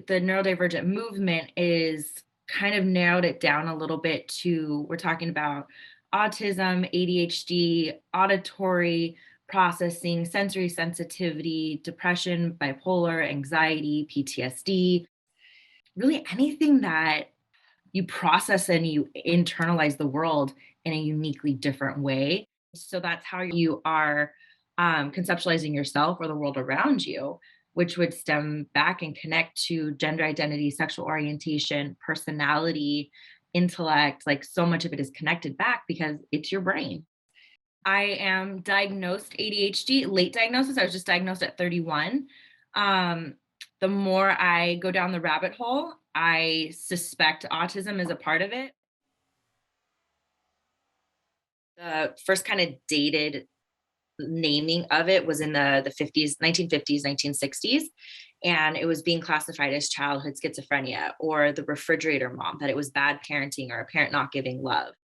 the neurodivergent movement is kind of narrowed it down a little bit to we're talking about autism, ADHD, auditory processing, sensory sensitivity, depression, bipolar, anxiety, PTSD, really anything that you process and you internalize the world in a uniquely different way. So that's how you are conceptualizing yourself or the world around you, which would stem back and connect to gender identity, sexual orientation, personality, intellect. Like so much of it is connected back because it's your brain. I am diagnosed ADHD, late diagnosis. I was just diagnosed at 31. The more I go down the rabbit hole, I suspect autism is a part of it. The first kind of dated naming of it was in the 50s, 1950s, 1960s. And it was being classified as childhood schizophrenia or the refrigerator mom, that it was bad parenting or a parent not giving love.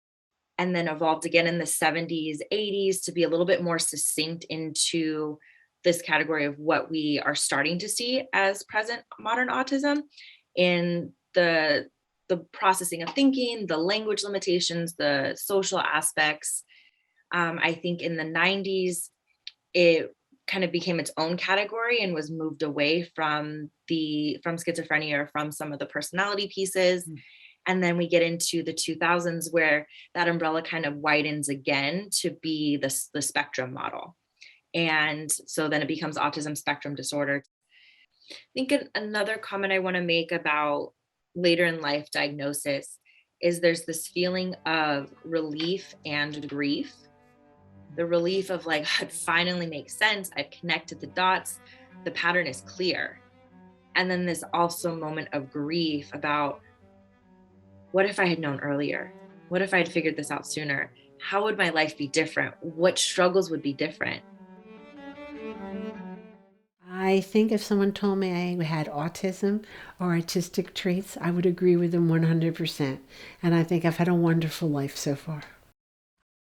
And then evolved again in the 70s, 80s to be a little bit more succinct into this category of what we are starting to see as present modern autism in the processing of thinking, the language limitations, the social aspects. I think in the 90s, it kind of became its own category and was moved away from schizophrenia or from some of the personality pieces. And then we get into the 2000s where that umbrella kind of widens again to be the spectrum model. And so then it becomes autism spectrum disorder. I think another comment I want to make about later in life diagnosis is there's this feeling of relief and grief. The relief of like, it finally makes sense. I've connected the dots. The pattern is clear. And then this also moment of grief about, what if I had known earlier? What if I had figured this out sooner? How would my life be different? What struggles would be different? I think if someone told me I had autism or artistic traits, I would agree with them 100%. And I think I've had a wonderful life so far.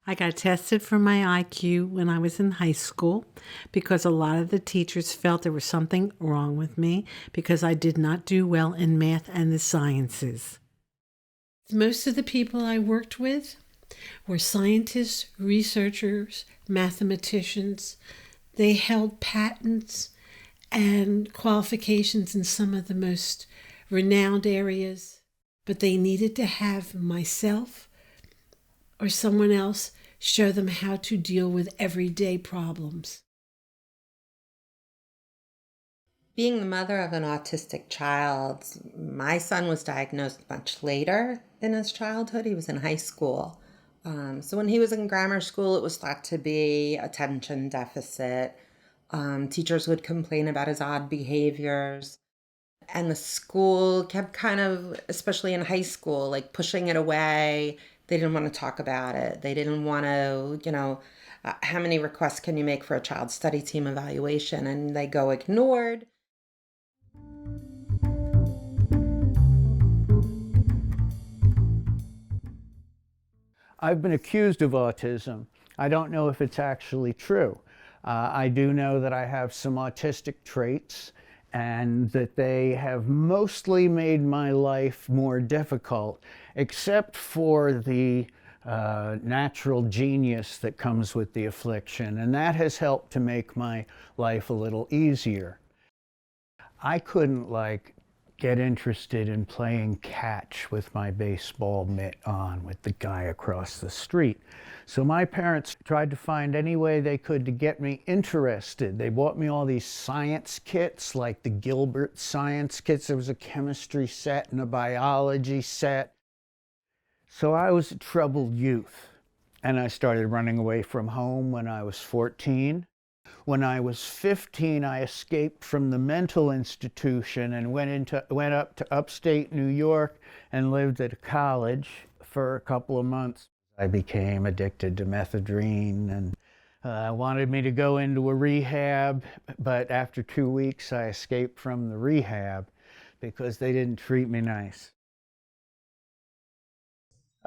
I got tested for my IQ when I was in high school because a lot of the teachers felt there was something wrong with me because I did not do well in math and the sciences. Most of the people I worked with were scientists, researchers, mathematicians. They held patents and qualifications in some of the most renowned areas, but they needed to have myself or someone else show them how to deal with everyday problems. Being the mother of an autistic child, my son was diagnosed much later in his childhood. He was in high school. So when he was in grammar school, it was thought to be attention deficit. Teachers would complain about his odd behaviors. And the school kept kind of, especially in high school, like pushing it away. They didn't want to talk about it. They didn't want to, how many requests can you make for a child study team evaluation? And they go ignored. I've been accused of autism. I don't know if it's actually true. I do know that I have some autistic traits and that they have mostly made my life more difficult, except for the natural genius that comes with the affliction, and that has helped to make my life a little easier. I couldn't get interested in playing catch with my baseball mitt on with the guy across the street. So my parents tried to find any way they could to get me interested. They bought me all these science kits, like the Gilbert science kits. There was a chemistry set and a biology set. So I was a troubled youth, and I started running away from home when I was 14. When I was 15, I escaped from the mental institution and went up to upstate New York and lived at a college for a couple of months. I became addicted to methadone and wanted me to go into a rehab, but after 2 weeks I escaped from the rehab because they didn't treat me nice.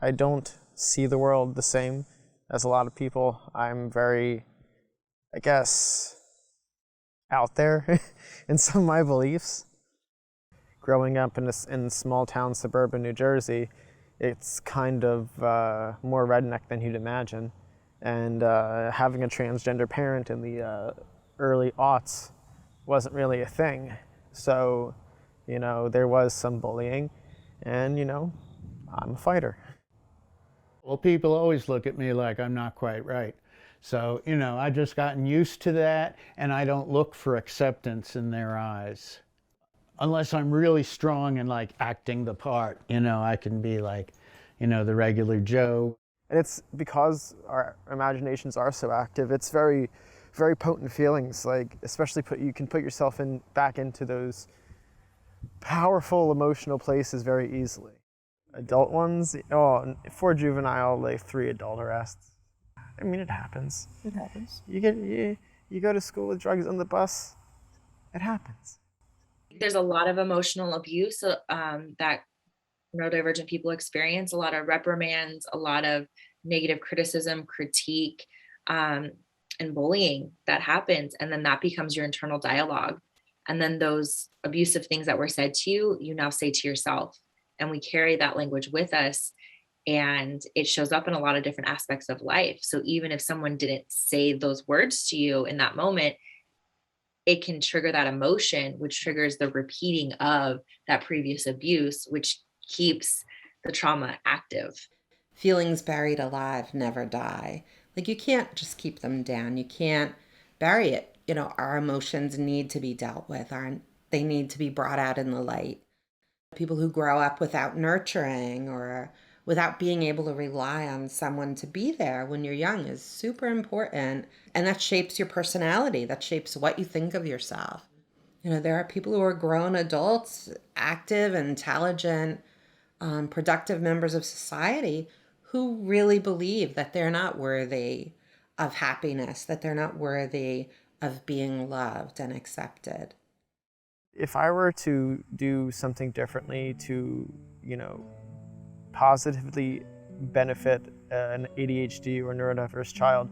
I don't see the world the same as a lot of people. I'm very, I guess, out there in some of my beliefs. growing up in small town suburban New Jersey, it's kind of more redneck than you'd imagine. And having a transgender parent in the early aughts wasn't really a thing. So, you know, there was some bullying, and, you know, I'm a fighter. Well, people always look at me like I'm not quite right. So, you know, I've just gotten used to that, and I don't look for acceptance in their eyes. Unless I'm really strong and like acting the part, you know, I can be like, you know, the regular Joe. And it's because our imaginations are so active, it's very, very potent feelings. Like, especially you can put yourself back into those powerful emotional places very easily. Adult ones, for juvenile, like 3 adult arrests. I mean, it happens. It happens. You go to school with drugs on the bus. It happens. There's a lot of emotional abuse that neurodivergent people experience, a lot of reprimands, a lot of negative criticism, critique, and bullying that happens. And then that becomes your internal dialogue. And then those abusive things that were said to you, you now say to yourself. And we carry that language with us. And it shows up in a lot of different aspects of life. So even if someone didn't say those words to you in that moment, it can trigger that emotion, which triggers the repeating of that previous abuse, which keeps the trauma active. Feelings buried alive never die. Like, you can't just keep them down. You can't bury it. You know, our emotions need to be dealt with. They need to be brought out in the light. People who grow up without nurturing or without being able to rely on someone to be there when you're young is super important. And that shapes your personality. That shapes what you think of yourself. You know, there are people who are grown adults, active, intelligent, productive members of society who really believe that they're not worthy of happiness, that they're not worthy of being loved and accepted. If I were to do something differently to, you know, positively benefit an ADHD or neurodiverse child,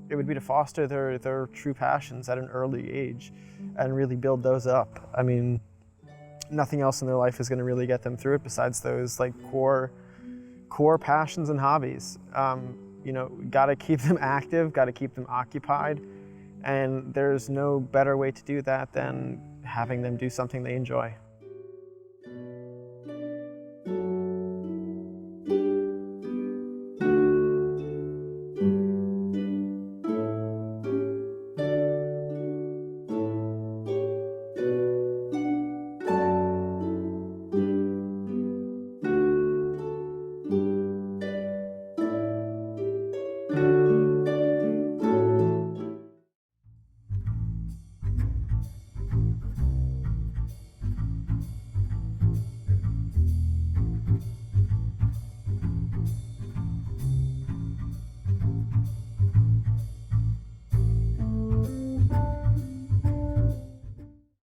it would be to foster their true passions at an early age and really build those up. I mean, nothing else in their life is going to really get them through it besides those like core passions and hobbies. You know, got to keep them active, got to keep them occupied, and there's no better way to do that than having them do something they enjoy.